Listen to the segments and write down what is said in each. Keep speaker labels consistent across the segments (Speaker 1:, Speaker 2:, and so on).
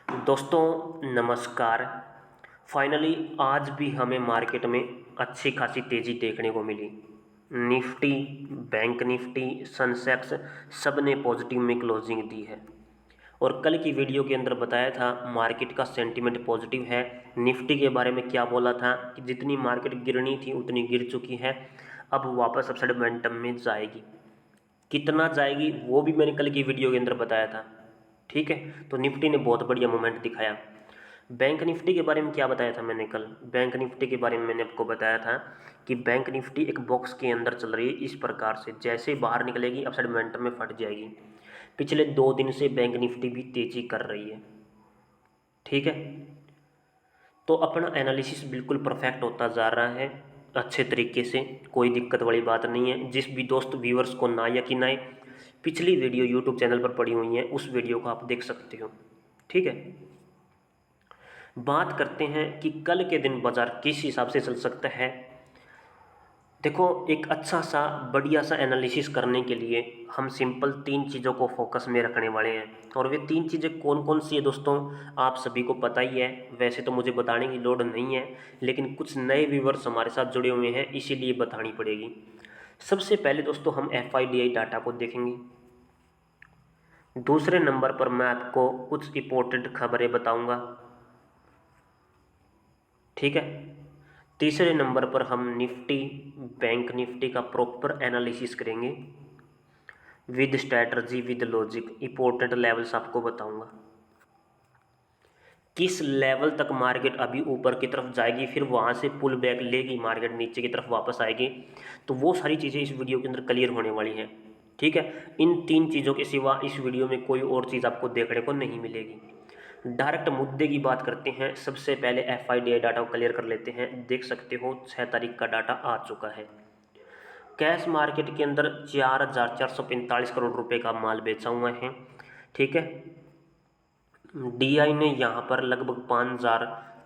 Speaker 1: दोस्तों नमस्कार। फाइनली आज भी हमें मार्केट में अच्छी खासी तेज़ी देखने को मिली। निफ्टी, बैंक निफ्टी, सेंसेक्स सब ने पॉजिटिव में क्लोजिंग दी है। और कल की वीडियो के अंदर बताया था मार्केट का सेंटीमेंट पॉजिटिव है। निफ्टी के बारे में क्या बोला था कि जितनी मार्केट गिरनी थी उतनी गिर चुकी है, अब वापस अपसाइड मोमेंटम में जाएगी। कितना जाएगी वो भी मैंने कल की वीडियो के अंदर बताया था। ठीक है, तो निफ्टी ने बहुत बढ़िया मोमेंट दिखाया। बैंक निफ्टी के बारे में क्या बताया था मैंने कल? बैंक निफ्टी के बारे में मैंने आपको बताया था कि बैंक निफ्टी एक बॉक्स के अंदर चल रही है इस प्रकार से, जैसे बाहर निकलेगी अपसाइड मोमेंटम में फट जाएगी। पिछले 2 दिन से बैंक निफ्टी भी तेजी कर रही है। ठीक है, तो अपना एनालिसिस बिल्कुल परफेक्ट होता जा रहा है अच्छे तरीके से, कोई दिक्कत वाली बात नहीं है। जिस भी दोस्त व्यूअर्स को ना यकीन आए, पिछली वीडियो यूट्यूब चैनल पर पड़ी हुई है, उस वीडियो को आप देख सकते हो। ठीक है, बात करते हैं कि कल के दिन बाजार किस हिसाब से चल सकता है। देखो, एक अच्छा सा बढ़िया सा एनालिसिस करने के लिए हम सिंपल 3 चीज़ों को फोकस में रखने वाले हैं। और वे 3 चीज़ें कौन कौन सी है दोस्तों, आप सभी को पता ही है। वैसे तो मुझे बताने की लोड नहीं है, लेकिन कुछ नए व्यूवर्स हमारे साथ जुड़े हुए हैं, इसीलिए बतानी पड़ेगी। सबसे पहले दोस्तों हम FIDI डाटा को देखेंगे। दूसरे नंबर पर मैं आपको कुछ इंपॉर्टेंट खबरें बताऊंगा। ठीक है, तीसरे नंबर पर हम निफ्टी, बैंक निफ्टी का प्रॉपर एनालिसिस करेंगे with strategy, with logic. Important levels आपको बताऊंगा, किस लेवल तक मार्केट अभी ऊपर की तरफ जाएगी, फिर वहां से पुल बैक लेगी, मार्केट नीचे की तरफ वापस आएगी। तो वो सारी चीज़ें इस वीडियो के अंदर क्लियर होने वाली हैं। ठीक है, इन 3 चीज़ों के सिवा इस वीडियो में कोई और चीज़ आपको देखने को नहीं मिलेगी। डायरेक्ट मुद्दे की बात करते हैं। सबसे पहले FIDI डाटा को क्लियर कर लेते हैं। देख सकते हो 6 तारीख का डाटा आ चुका है। कैश मार्केट के अंदर 4,445 करोड़ रुपए का माल बेचा हुआ है। ठीक है, DI ने यहाँ पर लगभग 5,000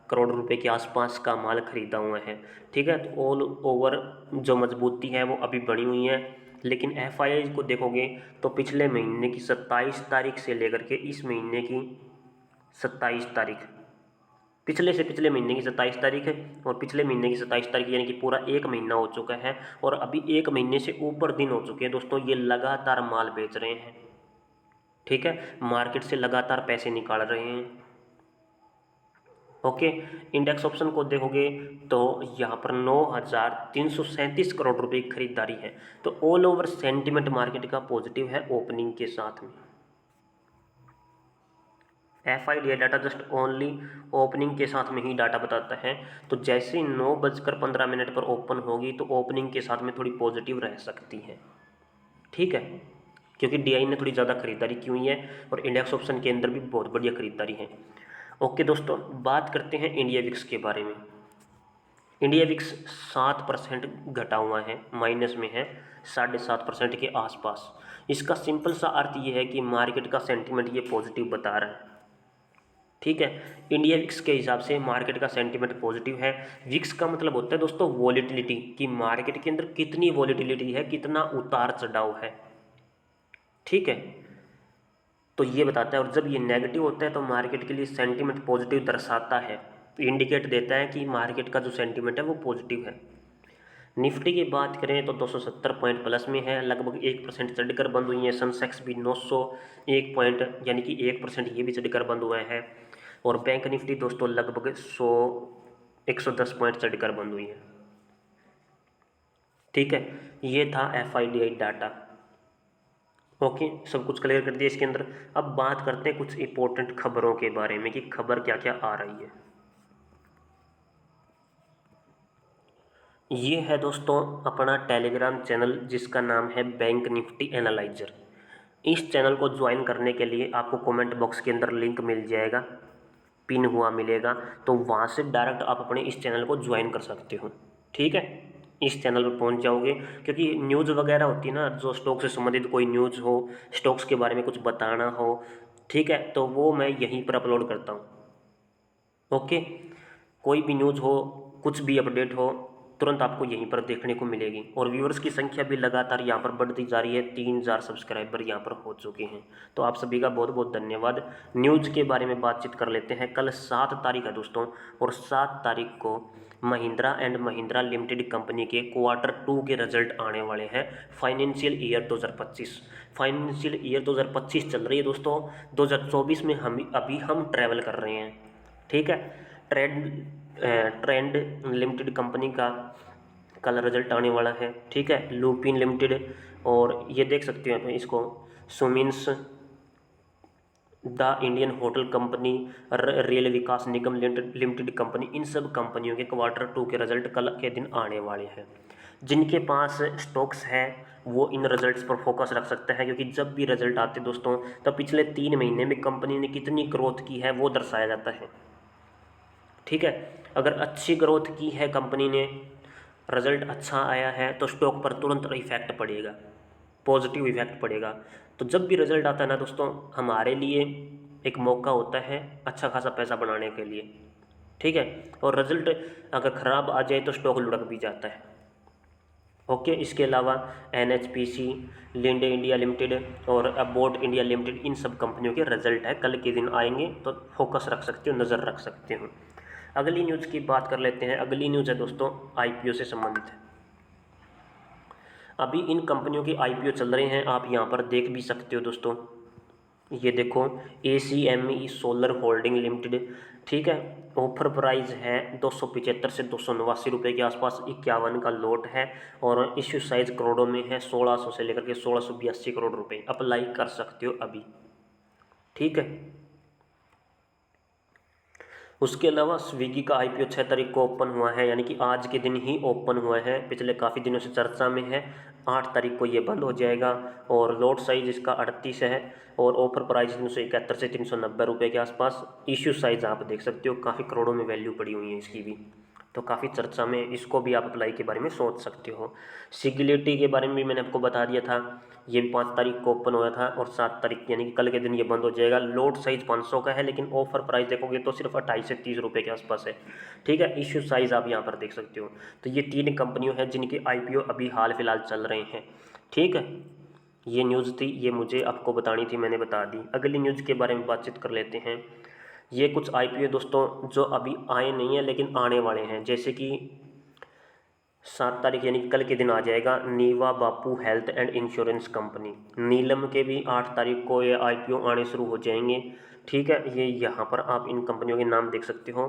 Speaker 1: करोड़ रुपए के आसपास का माल खरीदा हुआ है। ठीक है, तो ऑल ओवर जो मजबूती है वो अभी बनी हुई है। लेकिन FII को देखोगे तो पिछले महीने की 27 तारीख से लेकर के इस महीने की 27 तारीख, पिछले से पिछले महीने की 27 तारीख है और पिछले महीने की 27 तारीख, यानी कि पूरा 1 महीना हो चुका है। और अभी 1 महीने से ऊपर दिन हो चुके हैं दोस्तों, ये लगातार माल बेच रहे हैं। ठीक है, मार्केट से लगातार पैसे निकाल रहे हैं। ओके, इंडेक्स ऑप्शन को देखोगे तो यहाँ पर 9,337 करोड़ रुपए की खरीदारी है। तो ऑल ओवर सेंटिमेंट मार्केट का पॉजिटिव है ओपनिंग के साथ में। FIDI data just only opening के साथ में ही डाटा बताता है। तो जैसे 9:15 पर ओपन होगी तो ओपनिंग के साथ में थोड़ी पॉजिटिव रह सकती है। ठीक है, क्योंकि DI ने थोड़ी ज़्यादा खरीदारी की हुई है और इंडेक्स ऑप्शन के अंदर भी बहुत बढ़िया खरीदारी है। ओके दोस्तों, बात करते हैं इंडिया विक्स के बारे में। इंडिया विक्स 7% घटा हुआ है, माइनस में है, 7.5% के आसपास। इसका सिंपल सा अर्थ ये है कि मार्केट का सेंटीमेंट ये पॉजिटिव बता रहा है। ठीक है, इंडिया विक्स के हिसाब से मार्केट का सेंटीमेंट पॉजिटिव है। विक्स का मतलब होता है दोस्तों वॉलेटिलिटी, कि मार्केट के अंदर कितनी वॉलेटिलिटी है, कितना उतार चढ़ाव है। ठीक है, तो ये बताता है। और जब ये नेगेटिव होता है तो मार्केट के लिए सेंटीमेंट पॉजिटिव दर्शाता है, इंडिकेट देता है कि मार्केट का जो सेंटीमेंट है वो पॉजिटिव है। निफ्टी की बात करें तो 270 पॉइंट प्लस में है, लगभग 1% चढ़कर बंद हुई है। सेंसेक्स भी 901 पॉइंट यानी कि 1% ये भी चढ़कर बंद हुआ है। और बैंक निफ्टी दोस्तों लगभग 110 पॉइंट चढ़कर बंद हुई है। ठीक है, ये था FIDI डाटा। ओके, सब कुछ क्लियर कर दिया इसके अंदर। अब बात करते हैं कुछ इंपॉर्टेंट खबरों के बारे में कि खबर क्या क्या आ रही है। ये है दोस्तों अपना टेलीग्राम चैनल जिसका नाम है बैंक निफ्टी एनालाइजर। इस चैनल को ज्वाइन करने के लिए आपको कमेंट बॉक्स के अंदर लिंक मिल जाएगा, पिन हुआ मिलेगा, तो वहाँ से डायरेक्ट आप अपने इस चैनल को ज्वाइन कर सकते हो। ठीक है, इस चैनल पर पहुँच जाओगे, क्योंकि न्यूज़ वगैरह होती है ना, जो स्टॉक से संबंधित कोई न्यूज़ हो, स्टॉक्स के बारे में कुछ बताना हो, ठीक है, तो वो मैं यहीं पर अपलोड करता हूँ। ओके, कोई भी न्यूज़ हो, कुछ भी अपडेट हो, तुरंत आपको यहीं पर देखने को मिलेगी। और व्यूअर्स की संख्या भी लगातार यहाँ पर बढ़ती जा रही है, 3000 सब्सक्राइबर यहाँ पर हो चुके हैं। तो आप सभी का बहुत बहुत धन्यवाद। न्यूज़ के बारे में बातचीत कर लेते हैं। कल 7 तारीख है दोस्तों, और 7 तारीख को Mahindra and Mahindra limited company के Q2 के रिजल्ट आने वाले हैं। फाइनेंशियल ईयर 2025, फाइनेंशियल ईयर 2025 चल रही है दोस्तों। 2024 में अभी हम ट्रैवल कर रहे हैं, ठीक है। ट्रेंड लिमिटेड कंपनी का कल रिजल्ट आने वाला है, ठीक है। लुपिन लिमिटेड, और ये देख सकते हो इसको, Siemens, the Indian hotel company, rail Vikas Nigam limited company, इन सब कंपनियों के Q2 के रिजल्ट कल के दिन आने वाले हैं। जिनके पास स्टॉक्स हैं वो इन रिजल्ट्स पर फोकस रख सकते हैं, क्योंकि जब भी रिजल्ट आते दोस्तों तब पिछले 3 महीने में कंपनी ने कितनी ग्रोथ की है वो दर्शाया जाता है, ठीक है। अगर अच्छी ग्रोथ की है कंपनी ने, रिजल्ट अच्छा आया है, तो स्टॉक पर तुरंत इफेक्ट पड़ेगा, पॉजिटिव इफेक्ट पड़ेगा। तो जब भी रिजल्ट आता है ना दोस्तों, हमारे लिए एक मौका होता है अच्छा खासा पैसा बनाने के लिए, ठीक है। और रिजल्ट अगर ख़राब आ जाए तो स्टॉक लुढ़क भी जाता है, ओके। इसके अलावा NHPC, लिंडे इंडिया लिमिटेड और अबोट इंडिया लिमिटेड, इन सब कंपनियों के रिजल्ट है, कल के दिन आएंगे, तो फोकस रख सकते हो, नज़र रख सकते हो। अगली न्यूज़ की बात कर लेते हैं। अगली न्यूज़ है दोस्तों IPO से संबंधित है। अभी इन कंपनियों के IPO चल रहे हैं, आप यहाँ पर देख भी सकते हो दोस्तों। ये देखो, ACME सोलर होल्डिंग लिमिटेड, ठीक है। ऑफर प्राइस है 275 से 289 रुपये के आसपास, 51 का लोट है, और इश्यू साइज करोड़ों में है, 1600 से लेकर के 1682 करोड़ रुपए। अप्लाई कर सकते हो अभी, ठीक है। उसके अलावा स्विगी का IPO 6 तारीख को ओपन हुआ है, यानी कि आज के दिन ही ओपन हुआ है, पिछले काफ़ी दिनों से चर्चा में है। 8 तारीख को ये बंद हो जाएगा, और लॉट साइज इसका 38 है, और ऑफर प्राइस 371 से 390 रुपये के आसपास। इश्यू साइज आप देख सकते हो, काफ़ी करोड़ों में वैल्यू पड़ी हुई है इसकी भी, तो काफ़ी चर्चा में, इसको भी आप अप्लाई के बारे में सोच सकते हो। सिग्युलिटी के बारे में भी मैंने आपको बता दिया था, ये भी 5 तारीख को ओपन हुआ था, और 7 तारीख यानी कि कल के दिन ये बंद हो जाएगा। लोड साइज 500 का है, लेकिन ऑफर प्राइस देखोगे तो सिर्फ 28 से 30 रुपये के आसपास है, ठीक है। इश्यू साइज आप यहाँ पर देख सकते हो। तो ये 3 कंपनियों हैं जिनके IPO अभी हाल फिलहाल चल रहे हैं, ठीक है। ये न्यूज़ थी, ये मुझे आपको बतानी थी, मैंने बता दी। अगली न्यूज़ के बारे में बातचीत कर लेते हैं। ये कुछ IPO दोस्तों जो अभी आए नहीं हैं लेकिन आने वाले हैं, जैसे कि 7 तारीख यानी कल के दिन आ जाएगा नीवा बापू हेल्थ एंड इंश्योरेंस कंपनी। नीलम के भी 8 तारीख को ये IPO आने शुरू हो जाएंगे, ठीक है। ये यहाँ पर आप इन कंपनियों के नाम देख सकते हो,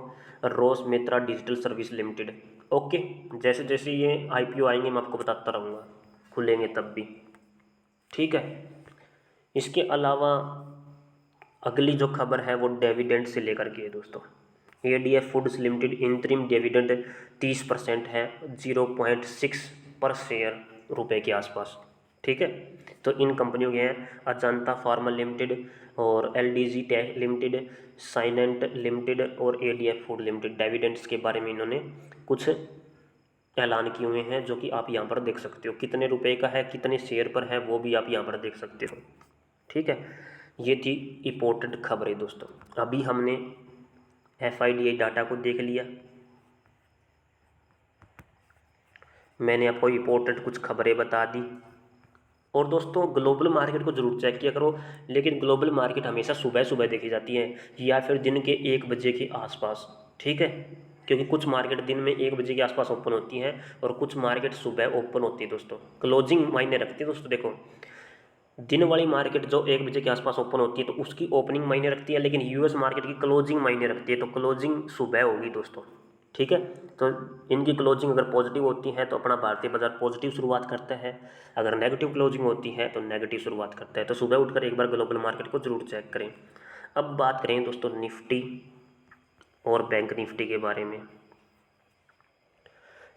Speaker 1: रोस मित्रा डिजिटल सर्विस लिमिटेड, ओके। जैसे जैसे ये IPO आएंगे मैं आपको बताता रहूँगा, खुलेंगे तब भी, ठीक है। इसके अलावा अगली जो खबर है वो डिविडेंड से लेकर के है दोस्तों। ADF फूड्स लिमिटेड इंतरिम डिविडेंड 30% है, 0.6 पर शेयर रुपए के आसपास, ठीक है। तो इन कंपनियों के हैं अजंता फार्मा लिमिटेड, और LDG टेक लिमिटेड, साइनेंट लिमिटेड और ADF फूड लिमिटेड। डिविडेंड्स के बारे में इन्होंने कुछ ऐलान किए हुए हैं, जो कि आप यहाँ पर देख सकते हो, कितने रुपए का है, कितने शेयर पर है, वो भी आप यहाँ पर देख सकते हो, ठीक है। ये थी इम्पोर्टेंट खबरें दोस्तों। अभी हमने FIDI डाटा को देख लिया, मैंने आपको इम्पोर्टेंट कुछ खबरें बता दी। और दोस्तों ग्लोबल मार्केट को जरूर चेक किया करो, लेकिन ग्लोबल मार्केट हमेशा सुबह सुबह देखी जाती है, या फिर दिन के 1 बजे के आसपास, ठीक है। क्योंकि कुछ मार्केट दिन में 1 बजे के आसपास ओपन होती हैं, और कुछ मार्केट सुबह ओपन होती है दोस्तों। क्लोजिंग मायने रखती है दोस्तों। देखो, दिन वाली मार्केट जो 1 बजे के आसपास ओपन होती है तो उसकी ओपनिंग मायने रखती है, लेकिन US मार्केट की क्लोजिंग मायने रखती है, तो क्लोजिंग सुबह होगी दोस्तों, ठीक है। तो इनकी क्लोजिंग अगर पॉजिटिव होती है तो अपना भारतीय बाजार पॉजिटिव शुरुआत करता है, अगर नेगेटिव क्लोजिंग होती है तो नेगेटिव शुरुआत करता है। तो सुबह उठकर एक बार ग्लोबल मार्केट को जरूर चेक करें। अब बात करें दोस्तों निफ्टी और बैंक निफ्टी के बारे में,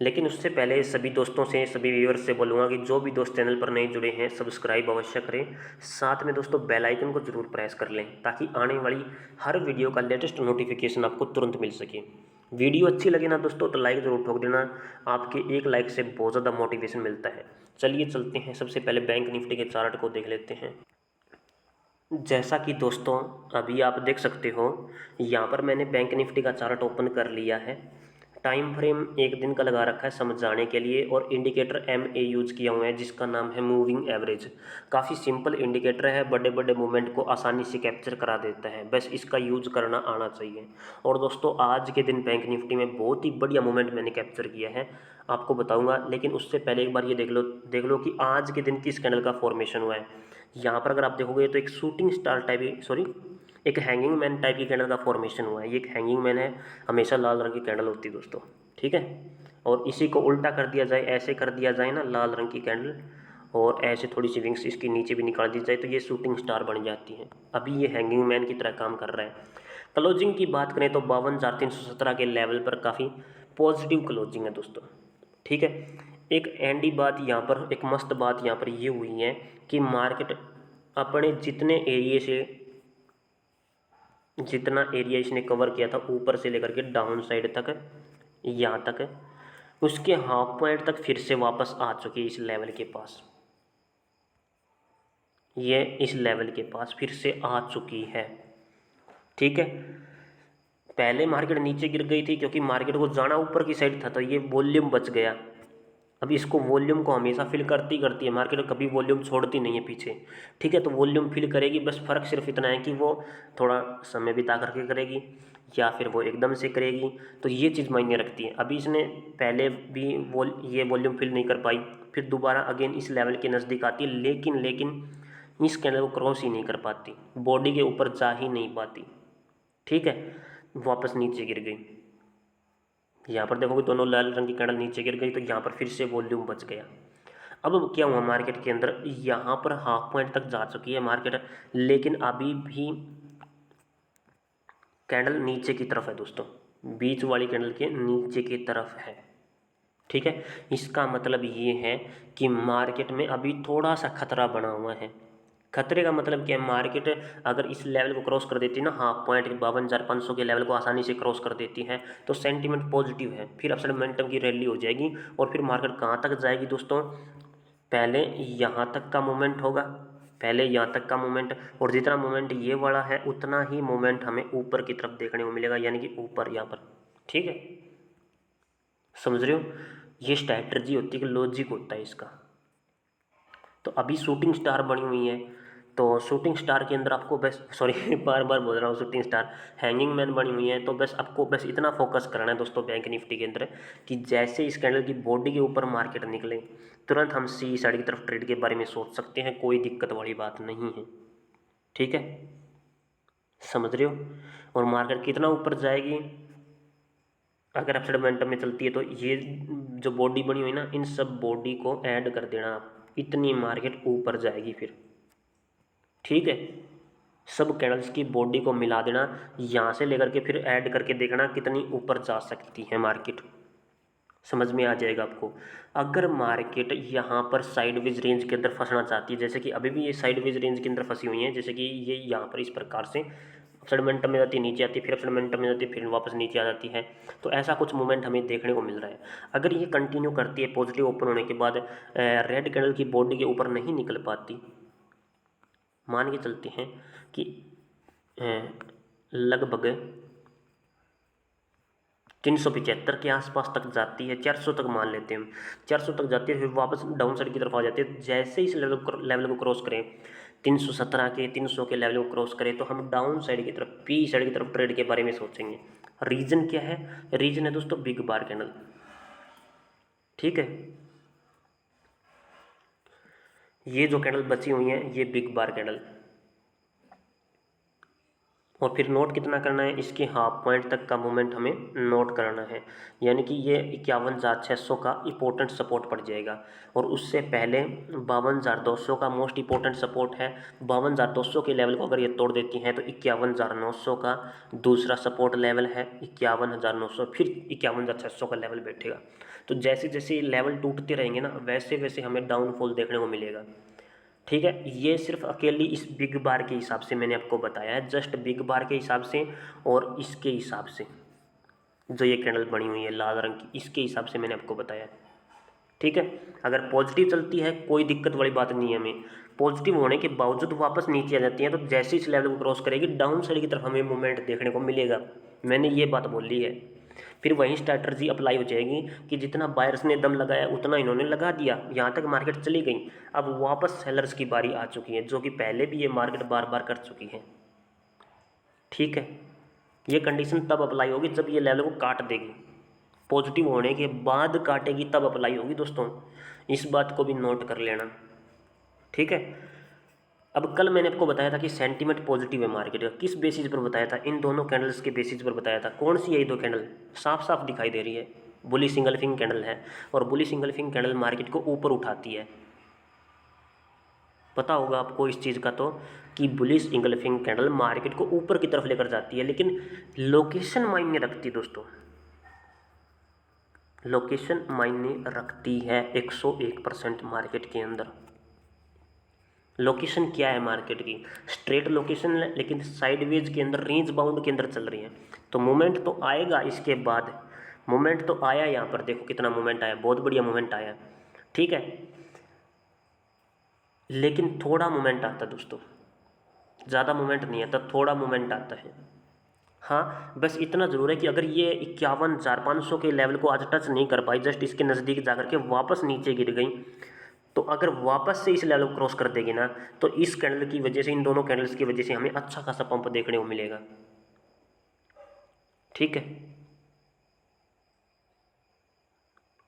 Speaker 1: लेकिन उससे पहले सभी दोस्तों से, सभी व्यूअर्स से बोलूँगा कि जो भी दोस्त चैनल पर नए जुड़े हैं सब्सक्राइब अवश्य करें, साथ में दोस्तों बेल आइकन को जरूर प्रेस कर लें, ताकि आने वाली हर वीडियो का लेटेस्ट नोटिफिकेशन आपको तुरंत मिल सके। वीडियो अच्छी लगे ना दोस्तों तो लाइक ज़रूर ठोक देना, आपके एक लाइक से बहुत ज़्यादा मोटिवेशन मिलता है। चलिए चलते हैं, सबसे पहले बैंक निफ्टी के चार्ट को देख लेते हैं। जैसा कि दोस्तों अभी आप देख सकते हो, यहाँ पर मैंने बैंक निफ्टी का चार्ट ओपन कर लिया है, टाइम फ्रेम एक दिन का लगा रखा है समझाने के लिए, और इंडिकेटर MA यूज किया हुआ है जिसका नाम है मूविंग एवरेज। काफ़ी सिंपल इंडिकेटर है, बड़े बड़े मूवमेंट को आसानी से कैप्चर करा देता है, बस इसका यूज करना आना चाहिए। और दोस्तों आज के दिन बैंक निफ्टी में बहुत ही बढ़िया मूवमेंट मैंने कैप्चर किया है, आपको बताऊंगा। लेकिन उससे पहले एक बार ये देख लो कि आज के दिन किस कैंडल का फॉर्मेशन हुआ है। यहाँ पर अगर आप देखोगे तो एक शूटिंग स्टार टाइप, सॉरी एक हैंगिंग मैन टाइप की कैंडल का फॉर्मेशन हुआ है। ये एक हैंगिंग मैन है, हमेशा लाल रंग की कैंडल होती है दोस्तों, ठीक है। और इसी को उल्टा कर दिया जाए, ऐसे कर दिया जाए ना लाल रंग की कैंडल, और ऐसे थोड़ी सी विंग्स इसकी नीचे भी निकाल दी जाए तो ये शूटिंग स्टार बन जाती है। अभी ये हैंगिंग मैन की तरह काम कर रहा है। क्लोजिंग की बात करें तो 52,317 के लेवल पर काफ़ी पॉजिटिव क्लोजिंग है दोस्तों, ठीक है। एक एंडी बात यहाँ पर, एक मस्त बात यहाँ पर ये हुई है कि मार्केट अपने जितना एरिया इसने कवर किया था ऊपर से लेकर के डाउन साइड तक, यहाँ तक, उसके हाफ पॉइंट तक फिर से वापस आ चुकी है इस लेवल के पास। ये इस लेवल के पास फिर से आ चुकी है, ठीक है। पहले मार्केट नीचे गिर गई थी क्योंकि मार्केट को जाना ऊपर की साइड था, तो ये वॉल्यूम बच गया। अब इसको वॉल्यूम को हमेशा फिल करती करती है मार्केट, कभी वॉल्यूम छोड़ती नहीं है पीछे, ठीक है। तो वॉल्यूम फिल करेगी, बस फ़र्क सिर्फ इतना है कि वो थोड़ा समय बिता करके करेगी या फिर वो एकदम से करेगी, तो ये चीज़ मायने रखती है। अभी इसने पहले भी ये वॉल्यूम फिल नहीं कर पाई, फिर दोबारा अगेन इस लेवल के नज़दीक आती है, लेकिन इस कैंडल को क्रॉस ही नहीं कर पाती, बॉडी के ऊपर जा ही नहीं पाती, ठीक है। वापस नीचे गिर गई। यहाँ पर देखोगे दोनों लाल रंग की कैंडल नीचे गिर गई, तो यहाँ पर फिर से वॉल्यूम बच गया। अब क्या हुआ मार्केट के अंदर, यहाँ पर हाफ पॉइंट तक जा चुकी है मार्केट, लेकिन अभी भी कैंडल नीचे की तरफ है दोस्तों, बीच वाली कैंडल के नीचे की तरफ है, ठीक है। इसका मतलब ये है कि मार्केट में अभी थोड़ा सा खतरा बना हुआ है। खतरे का मतलब क्या है, मार्केट अगर इस लेवल को क्रॉस कर देती है ना, हाफ पॉइंट 52,500 के लेवल को आसानी से क्रॉस कर देती है, तो सेंटीमेंट पॉजिटिव है, फिर अपसाइड मोमेंटम की रैली हो जाएगी। और फिर मार्केट कहाँ तक जाएगी दोस्तों, पहले यहाँ तक का मूवमेंट होगा, पहले यहाँ तक का मूवमेंट, और जितना मूवमेंट ये वाला है उतना ही मूवमेंट हमें ऊपर की तरफ देखने को मिलेगा, यानी कि ऊपर यहाँ पर, ठीक है। समझ रहे हो, ये स्ट्रैटेजी होती है कि लॉजिक होता है इसका। तो अभी शूटिंग स्टार बनी हुई है, तो शूटिंग स्टार के अंदर आपको बस, सॉरी बार बार बोल रहा हूँ शूटिंग स्टार, हैंगिंग मैन बनी हुई है, तो बस आपको बस इतना फोकस करना है दोस्तों बैंक निफ्टी के अंदर कि जैसे इस कैंडल की बॉडी के ऊपर मार्केट निकले तुरंत हम सी साइड की तरफ ट्रेड के बारे में सोच सकते हैं, कोई दिक्कत वाली बात नहीं है, ठीक है। समझ रहे हो, और मार्केट कितना ऊपर जाएगी अगर अपसाइड मोमेंटम में चलती है, तो ये जो बॉडी बनी हुई ना, इन सब बॉडी को ऐड कर देना आप, इतनी मार्केट ऊपर जाएगी फिर, ठीक है। सब कैंडल्स की बॉडी को मिला देना, यहाँ से लेकर के फिर ऐड करके देखना कितनी ऊपर जा सकती है मार्केट, समझ में आ जाएगा आपको। अगर मार्केट यहाँ पर साइडवेज रेंज के अंदर फंसना चाहती है, जैसे कि अभी भी ये साइडवेज रेंज के अंदर फंसी हुई है, जैसे कि ये यहाँ पर इस प्रकार से अपसाइड मोमेंटम में जाती है, नीचे आती है, फिर अपसाइड मोमेंटम में जाती है, फिर वापस नीचे आ जाती है, तो ऐसा कुछ मूवमेंट हमें देखने को मिल रहा है। अगर ये कंटिन्यू करती है पॉजिटिव ओपन होने के बाद, रेड कैंडल की बॉडी के ऊपर नहीं निकल पाती, मान के चलते हैं कि लगभग 375 के आसपास तक जाती है, 400 तक मान लेते हैं हम, 400 तक जाती है, फिर वापस डाउन साइड की तरफ आ जाती है। जैसे इस लेवल को क्रॉस करें, 317 के 300 के लेवल को क्रॉस करें, तो हम डाउन साइड की तरफ, पी साइड की तरफ ट्रेड के बारे में सोचेंगे। रीजन क्या है, रीजन है दोस्तों बिग बार कैंडल, ठीक है। ये जो कैंडल बची हुई है ये बिग बार कैंडल, और फिर नोट कितना करना है, इसके हाफ पॉइंट तक का मूवमेंट हमें नोट करना है, यानी कि ये 51,600 का इंपॉर्टेंट सपोर्ट पड़ जाएगा। और उससे पहले 52,200 का मोस्ट इंपॉर्टेंट सपोर्ट है, 52,200 के लेवल को अगर ये तोड़ देती हैं तो 51,900 का दूसरा सपोर्ट लेवल है, 51,900, फिर 51,600 का लेवल बैठेगा। तो जैसे जैसे लेवल टूटते रहेंगे ना, वैसे वैसे हमें डाउनफॉल देखने को मिलेगा, ठीक है। ये सिर्फ अकेली इस बिग बार के हिसाब से मैंने आपको बताया है, जस्ट बिग बार के हिसाब से और इसके हिसाब से, जो ये कैंडल बनी हुई है लाल रंग की, इसके हिसाब से मैंने आपको बताया है, ठीक है। अगर पॉजिटिव चलती है कोई दिक्कत वाली बात नहीं है, हमें पॉजिटिव होने के बावजूद वापस नीचे आ जाती है, तो जैसे इस लेवल को क्रॉस करेगी डाउन साइड की तरफ हमें मूवमेंट देखने को मिलेगा, मैंने ये बात बोली है। फिर वही स्ट्रैटर्जी अप्लाई हो जाएगी कि जितना बायर्स ने दम लगाया उतना इन्होंने लगा दिया, यहाँ तक मार्केट चली गई। अब वापस सेलर्स की बारी आ चुकी है, जो कि पहले भी ये मार्केट बार बार कर चुकी है। ठीक है, ये कंडीशन तब अप्लाई होगी जब ये लेवल को काट देगी, पॉजिटिव होने के बाद काटेगी तब अप्लाई होगी दोस्तों, इस बात को भी नोट कर लेना। ठीक है, अब कल मैंने आपको बताया था कि सेंटीमेंट पॉजिटिव है मार्केट का, किस बेसिस पर बताया था? इन दोनों कैंडल्स के बेसिस पर बताया था। कौन सी है ये दो कैंडल? साफ साफ दिखाई दे रही है, बुलिश सिंगलफिंग कैंडल है, और बुलिश सिंगलफिंग कैंडल मार्केट को ऊपर उठाती है। पता होगा आपको इस चीज़ का तो, कि बुलिश इंगल्फिंग कैंडल मार्केट को ऊपर की तरफ लेकर जाती है, लेकिन लोकेशन मायने रखती है दोस्तों, लोकेशन मायने रखती है 101% मार्केट के अंदर। लोकेशन क्या है मार्केट की? स्ट्रेट लोकेशन है, लेकिन साइडवेज के अंदर, रेंज बाउंड के अंदर चल रही है, तो मोमेंट तो आएगा इसके बाद। मोमेंट तो आया, यहाँ पर देखो कितना मोमेंट आया, बहुत बढ़िया मोमेंट आया। ठीक है, लेकिन थोड़ा मोमेंट आता है दोस्तों, ज़्यादा मोमेंट नहीं आता, थोड़ा मोमेंट आता है। हाँ, बस इतना ज़रूर है कि अगर ये 51,500 के लेवल को आज टच नहीं कर पाई, जस्ट इसके नज़दीक जाकर के वापस नीचे गिर गई, तो अगर वापस से इस लेवल को क्रॉस कर देगी ना, तो इस कैंडल की वजह से, इन दोनों कैंडल्स की वजह से हमें अच्छा खासा पंप देखने को मिलेगा। ठीक है,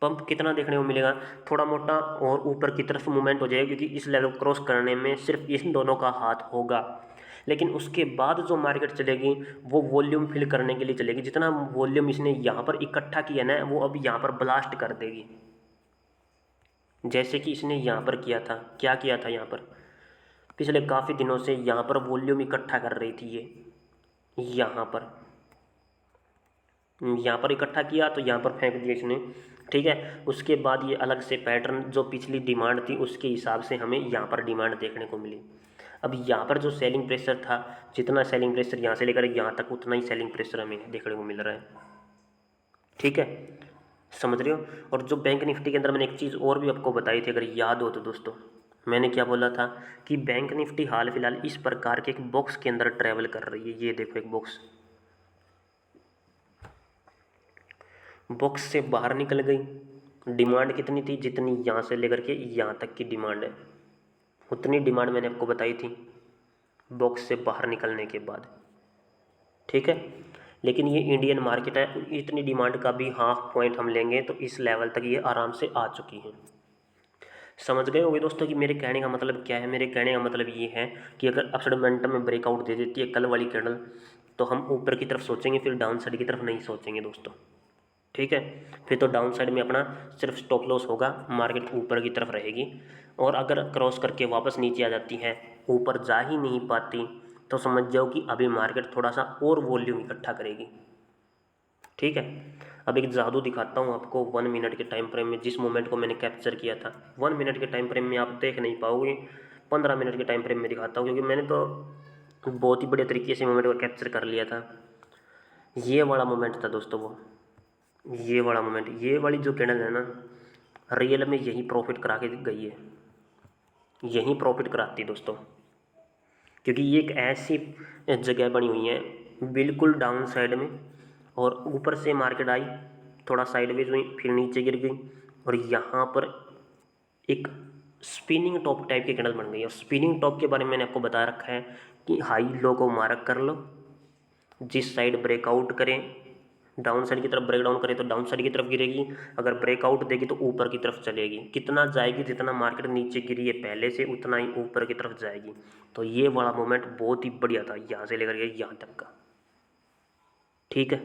Speaker 1: पंप कितना देखने को मिलेगा? थोड़ा मोटा और ऊपर की तरफ मूवमेंट हो जाएगा, क्योंकि इस लेवल को क्रॉस करने में सिर्फ इन दोनों का हाथ होगा। लेकिन उसके बाद जो मार्केट चलेगी वो वॉल्यूम फिल करने के लिए चलेगी, जितना वॉल्यूम इसने यहाँ पर इकट्ठा किया ना, वो अब यहाँ पर ब्लास्ट कर देगी, जैसे कि इसने यहाँ पर किया था। क्या किया था? यहाँ पर पिछले काफ़ी दिनों से यहाँ पर वॉल्यूम इकट्ठा कर रही थी ये, यहाँ पर इकट्ठा किया तो यहाँ पर फेंक दिया इसने। ठीक है, उसके बाद ये अलग से पैटर्न, जो पिछली डिमांड थी उसके हिसाब से हमें यहाँ पर डिमांड देखने को मिली। अब यहाँ पर जो सेलिंग प्रेशर था, जितना सेलिंग प्रेशर यहाँ से लेकर यहाँ तक, उतना ही सेलिंग प्रेशर हमें देखने को मिल रहा है। ठीक है, समझ रहे हो? और जो बैंक निफ्टी के अंदर मैंने एक चीज़ और भी आपको बताई थी, अगर याद हो तो दोस्तों, मैंने क्या बोला था कि बैंक निफ्टी हाल फिलहाल इस प्रकार के एक बॉक्स के अंदर ट्रैवल कर रही है। ये देखो एक बॉक्स, बॉक्स से बाहर निकल गई। डिमांड कितनी थी? जितनी यहाँ से लेकर के यहाँ तक की डिमांड है, उतनी डिमांड मैंने आपको बताई थी बॉक्स से बाहर निकलने के बाद। ठीक है, लेकिन ये इंडियन मार्केट है, इतनी डिमांड का भी हाफ पॉइंट हम लेंगे तो इस लेवल तक ये आराम से आ चुकी है। समझ गए होंगे दोस्तों कि मेरे कहने का मतलब क्या है? मेरे कहने का मतलब ये है कि अगर अपसाइड मोमेंटम में ब्रेकआउट दे देती है कल वाली कैंडल, तो हम ऊपर की तरफ सोचेंगे, फिर डाउन साइड की तरफ नहीं सोचेंगे दोस्तों। ठीक है, फिर तो डाउन साइड में अपना सिर्फ स्टॉप लॉस होगा, मार्केट ऊपर की तरफ रहेगी। और अगर क्रॉस करके वापस नीचे आ जाती है, ऊपर जा ही नहीं पाती, तो समझ जाओ कि अभी मार्केट थोड़ा सा और वॉल्यूम इकट्ठा करेगी। ठीक है, अब एक जादू दिखाता हूँ आपको 1 मिनट के टाइम फ्रेम में, जिस मोमेंट को मैंने कैप्चर किया था 1 मिनट के टाइम फ्रेम में आप देख नहीं पाओगे, 15 मिनट के टाइम फ्रेम में दिखाता हूँ, क्योंकि मैंने तो बहुत ही बढ़िया तरीके से मोमेंट को कैप्चर कर लिया था। ये वाला मोमेंट था दोस्तों, वो ये वाला मोमेंट, ये वाली जो कैंडल है ना, रियल में यही प्रॉफिट करा के गई है, यही प्रॉफिट कराती है दोस्तों, क्योंकि ये एक ऐसी जगह बनी हुई है बिल्कुल डाउन साइड में, और ऊपर से मार्केट आई, थोड़ा साइडवेज हुई, फिर नीचे गिर गई, और यहाँ पर एक स्पिनिंग टॉप टाइप की कैंडल बन गई। और स्पिनिंग टॉप के बारे में मैंने आपको बता रखा है कि हाई लो को मार्क कर लो, जिस साइड ब्रेकआउट करें, डाउन साइड की तरफ ब्रेकडाउन करे तो डाउन साइड की तरफ गिरेगी, अगर ब्रेकआउट देगी तो ऊपर की तरफ चलेगी। कितना जाएगी? जितना मार्केट नीचे गिरी है पहले से, उतना ही ऊपर की तरफ जाएगी। तो ये वाला मोमेंट बहुत ही बढ़िया था, यहाँ से लेकर के यहाँ तक का। ठीक है,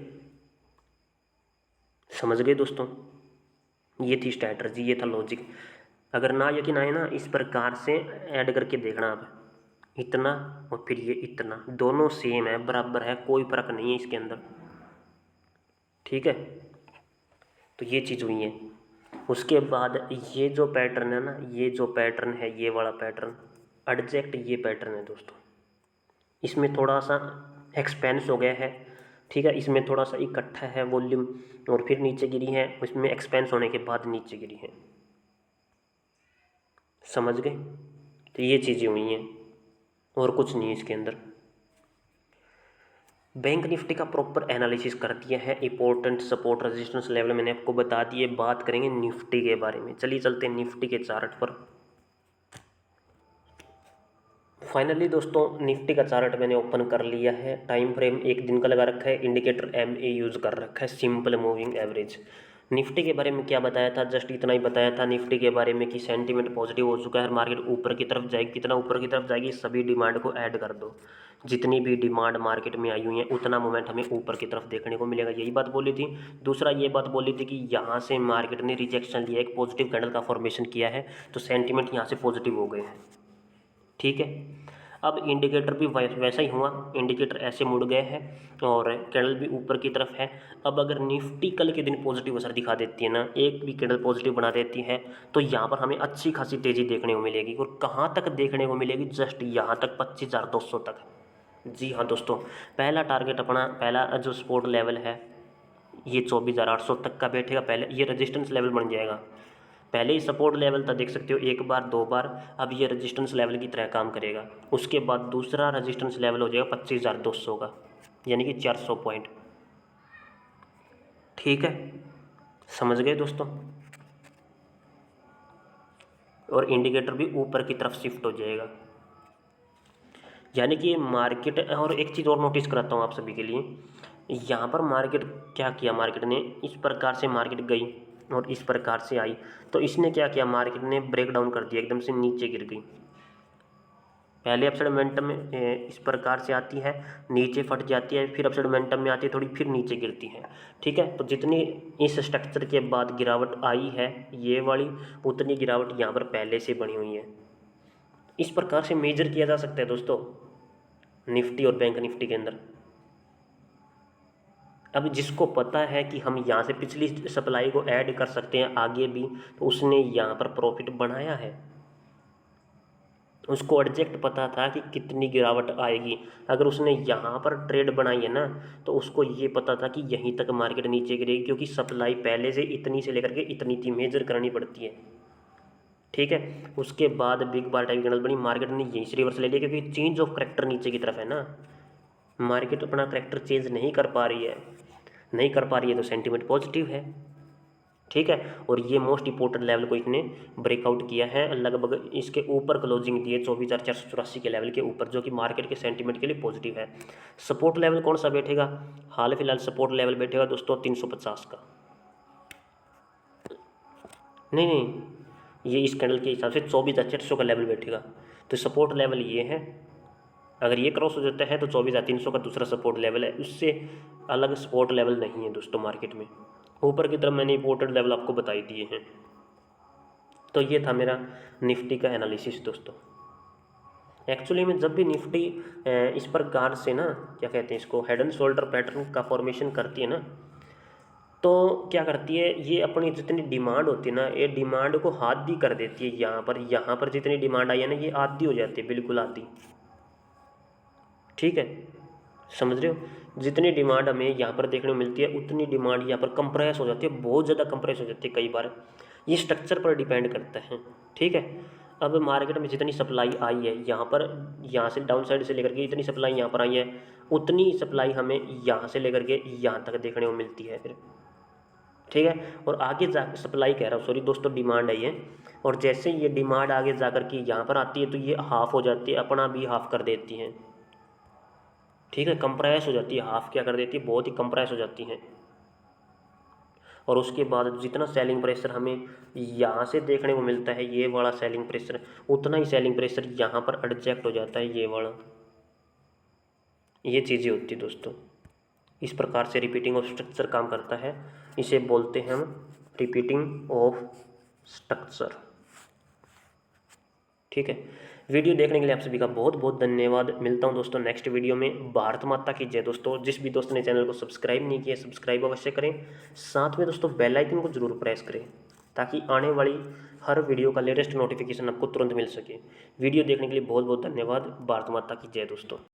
Speaker 1: समझ गए दोस्तों? ये थी स्ट्रैटर्जी, ये था लॉजिक। अगर ना यकीन आए ना, इस प्रकार से ऐड करके देखना आप, इतना और फिर ये इतना, दोनों सेम है, बराबर है, कोई फर्क नहीं है इसके अंदर। ठीक है, तो ये चीज़ हुई है। उसके बाद ये जो पैटर्न है ना, ये जो पैटर्न है, ये वाला पैटर्न एग्जैक्ट ये पैटर्न है दोस्तों, इसमें थोड़ा सा एक्सपेंस हो गया है। ठीक है, इसमें थोड़ा सा इकट्ठा है वॉल्यूम, और फिर नीचे गिरी है, उसमें एक्सपेंस होने के बाद नीचे गिरी है। समझ गए? तो ये चीज़ें हुई हैं, और कुछ नहीं है इसके अंदर। बैंक निफ्टी का प्रॉपर एनालिसिस कर दिया है, इंपॉर्टेंट सपोर्ट रेजिस्टेंस लेवल मैंने आपको बता दिए। बात करेंगे निफ्टी के बारे में, चलिए चलते हैं निफ्टी के चार्ट पर। फाइनली दोस्तों निफ्टी का चार्ट मैंने ओपन कर लिया है। टाइम फ्रेम एक दिन का लगा रखा है, इंडिकेटर MA यूज़ कर रखा है, सिंपल मूविंग एवरेज। निफ्टी के बारे में क्या बताया था, जस्ट इतना ही बताया था निफ्टी के बारे में कि सेंटीमेंट पॉजिटिव हो चुका है, मार्केट ऊपर की तरफ जाएगी। कितना ऊपर की तरफ जाएगी, सभी डिमांड को ऐड कर दो, जितनी भी डिमांड मार्केट में आई हुई है उतना मोमेंट हमें ऊपर की तरफ देखने को मिलेगा, यही बात बोली थी। दूसरा ये बात बोली थी कि यहाँ से मार्केट ने रिजेक्शन लिया, एक पॉजिटिव कैंडल का फॉर्मेशन किया है, तो सेंटीमेंट यहाँ से पॉजिटिव हो गए हैं। ठीक है, अब इंडिकेटर भी वैसा ही हुआ, इंडिकेटर ऐसे मुड़ गए हैं और कैंडल भी ऊपर की तरफ है। अब अगर निफ्टी कल के दिन पॉजिटिव असर दिखा देती है ना, एक भी कैंडल पॉजिटिव बना देती है, तो यहाँ पर हमें अच्छी खासी तेज़ी देखने को मिलेगी। और कहाँ तक देखने को मिलेगी, जस्ट यहाँ तक 25,200 तक। जी हाँ दोस्तों, पहला टारगेट अपना, पहला जो सपोर्ट लेवल है ये 24,800 तक का बैठेगा। पहले ये रेजिस्टेंस लेवल बन जाएगा, पहले ही सपोर्ट लेवल था, देख सकते हो, एक बार दो बार, अब ये रेजिस्टेंस लेवल की तरह काम करेगा। उसके बाद दूसरा रेजिस्टेंस लेवल हो जाएगा 25,200 का, यानी कि 400 पॉइंट। ठीक है, समझ गए दोस्तों। और इंडिकेटर भी ऊपर की तरफ शिफ्ट हो जाएगा, यानी कि मार्केट। और एक चीज़ और नोटिस कराता हूँ आप सभी के लिए, यहाँ पर मार्केट क्या किया, मार्केट ने इस प्रकार से मार्केट गई और इस प्रकार से आई, तो इसने क्या किया, मार्केट ने ब्रेक डाउन कर दिया, एकदम से नीचे गिर गई। पहले अपसाइड मोमेंटम में इस प्रकार से आती है, नीचे फट जाती है, फिर अपसाइड मोमेंटम में आती है, थोड़ी फिर नीचे गिरती है। ठीक है, तो जितनी इस स्ट्रक्चर के बाद गिरावट आई है ये वाली, उतनी गिरावट यहाँ पर पहले से बनी हुई है। इस प्रकार से मेजर किया जा सकता है दोस्तों निफ्टी और बैंक निफ्टी के अंदर। अब जिसको पता है कि हम यहाँ से पिछली सप्लाई को ऐड कर सकते हैं आगे भी, तो उसने यहाँ पर प्रॉफिट बनाया है। उसको एग्जैक्ट पता था कि कितनी गिरावट आएगी। अगर उसने यहाँ पर ट्रेड बनाई है ना, तो उसको ये पता था कि यहीं तक मार्केट नीचे गिरेगी, क्योंकि सप्लाई पहले से इतनी से लेकर के इतनी थी, मेजर करनी पड़ती है। ठीक है, उसके बाद बिग बार टाइप कैंडल बनी, मार्केट ने यहीं से रिवर्स ले लिया, क्योंकि चेंज ऑफ करेक्टर नीचे की तरफ है ना, मार्केट अपना करेक्टर चेंज नहीं कर पा रही है, नहीं कर पा रही है, तो सेंटीमेंट पॉजिटिव है। ठीक है, और ये मोस्ट इंपॉर्टेंट लेवल को इसने ब्रेकआउट किया है, लगभग इसके ऊपर क्लोजिंग दी है 24,484 के लेवल के ऊपर, जो कि मार्केट के सेंटीमेंट के लिए पॉजिटिव है। सपोर्ट लेवल कौन सा बैठेगा, हाल फिलहाल सपोर्ट लेवल बैठेगा दोस्तों 350 का। नहीं, ये इस कैंडल के हिसाब से 24,600 का लेवल बैठेगा। तो सपोर्ट लेवल ये है, अगर ये क्रॉस हो जाता है तो 24,300 का दूसरा सपोर्ट लेवल है, उससे अलग सपोर्ट लेवल नहीं है दोस्तों मार्केट में। ऊपर की तरफ मैंने इंपॉर्टेंट लेवल आपको बता ही दिए हैं। तो ये था मेरा निफ्टी का एनालिसिस दोस्तों। एक्चुअली में जब भी निफ्टी इस प्रकार से ना, क्या कहते हैं इसको, हेड एंड शोल्डर पैटर्न का फॉर्मेशन करती है ना, तो क्या करती है, ये अपनी जितनी डिमांड होती है ना, ये डिमांड को आधी कर देती है। यहाँ पर जितनी डिमांड आई है ना, ये आधी हो जाती है, बिल्कुल आधी। ठीक है, समझ रहे हो, जितनी डिमांड हमें यहाँ पर देखने को मिलती है उतनी डिमांड यहाँ पर कंप्रेस हो जाती है, बहुत ज़्यादा कंप्रेस हो जाती है कई बार। ये स्ट्रक्चर पर डिपेंड करता है। ठीक है, अब मार्केट में जितनी सप्लाई आई है यहाँ पर, यहाँ से डाउन साइड से लेकर के इतनी सप्लाई यहाँ पर आई है, उतनी सप्लाई हमें यहाँ से लेकर के यहाँ तक देखने को मिलती है फिर। ठीक है, और आगे जा सप्लाई कह रहा हूँ, सॉरी दोस्तों, डिमांड है ये। और जैसे ये डिमांड आगे जा कर के यहाँ पर आती है, तो ये हाफ हो जाती है, अपना भी हाफ कर देती है। ठीक है, कंप्रेस हो जाती है, हाफ क्या कर देती है, बहुत ही कंप्रेस हो जाती हैं। और उसके बाद जितना सेलिंग प्रेशर हमें यहाँ से देखने को मिलता है, ये वाला सेलिंग प्रेशर, उतना ही सेलिंग प्रेशर यहाँ पर एडजस्ट हो जाता है, ये वाला। ये चीज़ें होती है दोस्तों, इस प्रकार से रिपीटिंग ऑफ स्ट्रक्चर काम करता है, इसे बोलते हैं हम रिपीटिंग ऑफ स्ट्रक्चर। ठीक है, वीडियो देखने के लिए आप सभी का बहुत बहुत धन्यवाद। मिलता हूं दोस्तों नेक्स्ट वीडियो में। भारत माता की जय दोस्तों। जिस भी दोस्त ने चैनल को सब्सक्राइब नहीं किया, सब्सक्राइब अवश्य करें, साथ में दोस्तों बेल आइकन को जरूर प्रेस करें, ताकि आने वाली हर वीडियो का लेटेस्ट नोटिफिकेशन आपको तुरंत मिल सके। वीडियो देखने के लिए बहुत बहुत धन्यवाद। भारत माता की जय दोस्तों।